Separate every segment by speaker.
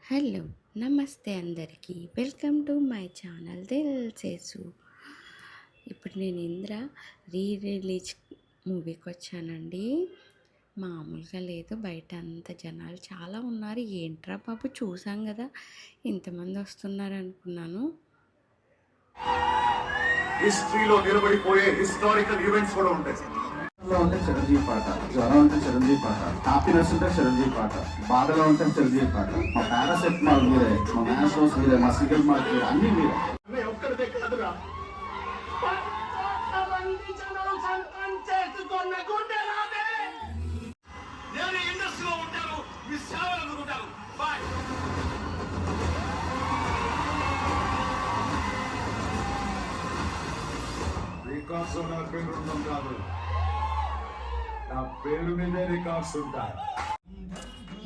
Speaker 1: Hello, నమస్తే అందరికీ. Welcome to my channel దిల్ సేసు. ఇప్పుడు నేను ఇంద్ర రిలీజ్ మూవీకి వచ్చానండి. మామూలుగా లేదు, బయట అంత జనాలు చాలా ఉన్నారు. ఏంట్రా బాబు, చూసాం కదా ఇంతమంది వస్తున్నారు అనుకున్నాను.
Speaker 2: హిస్టరీలో నిలబడిపోయే హిస్టారికల్ ఈవెంట్స్ కూడా ఉంటాయి.
Speaker 3: ఉంటే చిరంజీవి పాట, జ్వరం ఉంటే చిరంజీవి పాట, హ్యాపీనెస్ ఉంటే చిరంజీవి పాట, బాధలో ఉంటే చిరంజీవి పాట. మా పారాసెటమాల్ మీరే, మా మ్యాస్టోస్ మీరే, మా సిగరెట్ మార్క్ అన్ని మీరే.
Speaker 2: ఒక్కడితే కాదురా, నేను ఇండస్ట్రీలో ఉంటాను, మీ సేవలు అందుకుంటాను. బాయ్. రికార్డ్స్ నా పేరు ఉండడం కాదు, నా పేరు మీదే రికార్డ్స్ ఉంటాయి.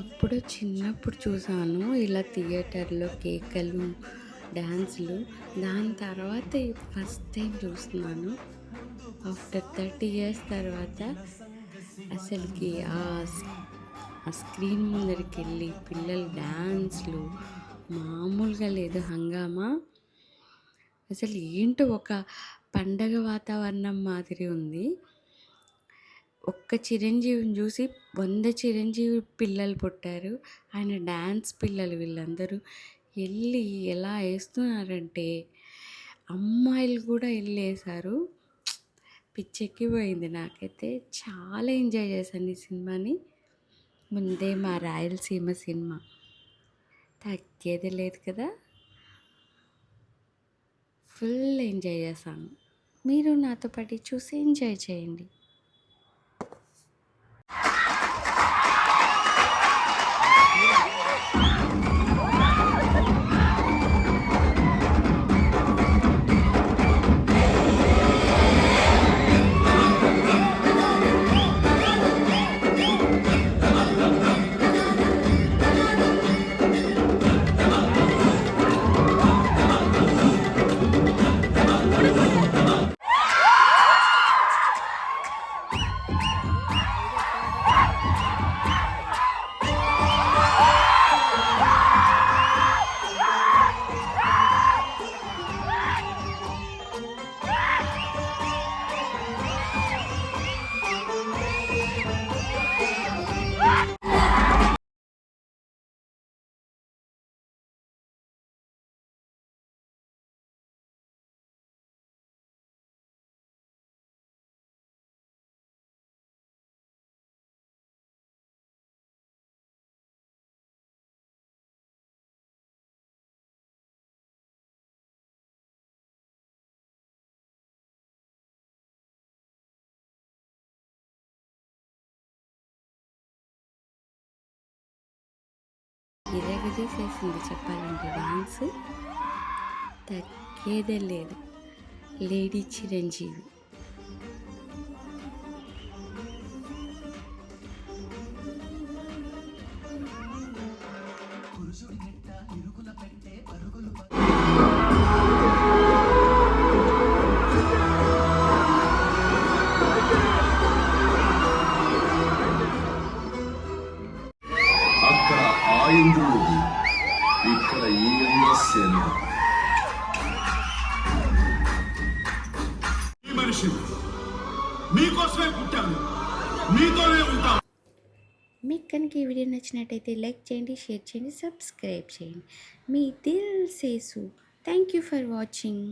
Speaker 1: ఇప్పుడు చిన్నప్పుడు చూసాను ఇలా థియేటర్లో కేకలు, డ్యాన్సులు. దాని తర్వాత ఫస్ట్ టైం చూస్తున్నాను ఆఫ్టర్ 30 years తర్వాత. అసలుకి ఆ స్క్రీన్ ముందరికి వెళ్ళి పిల్లలు డ్యాన్స్లు మామూలుగా లేదు, హంగామా. అసలు ఏంటో ఒక పండగ వాతావరణం మాదిరి ఉంది. ఒక్క చిరంజీవిని చూసి 100 చిరంజీవి పిల్లలు పుట్టారు. ఆయన డ్యాన్స్ పిల్లలు వీళ్ళందరూ వెళ్ళి ఎలా వేస్తున్నారంటే అమ్మాయిలు కూడా వెళ్ళి వేశారు. పిచ్చెక్కిపోయింది నాకైతే. చాలా ఎంజాయ్ చేశాను ఈ సినిమాని. ముందే మా రాయలసీమ సినిమా, తగ్గేది లేదు కదా. ఫుల్ ఎంజాయ్ చేశాను. మీరు నాతో పాటు చూసి ఎంజాయ్ చేయండి. ఇరగదీసేసింది చెప్పాలంటే డాన్స్. తగ్గేదే లేదు. లేడీ చిరంజీవి.
Speaker 2: అక్కడ ఆ ఇంద్రుడు, ఇక్కడ ఈ ఇంద్రసేన. ఈ మనిషి మీకోసమే పుట్టాను, మీతోనే ఉంటాను.
Speaker 1: మీకు కనుక ఈ వీడియో నచ్చినట్టయితే లైక్ చేయండి, షేర్ చేయండి, సబ్స్క్రైబ్ చేయండి. మీ దిల్ సేసు. Thank you for watching.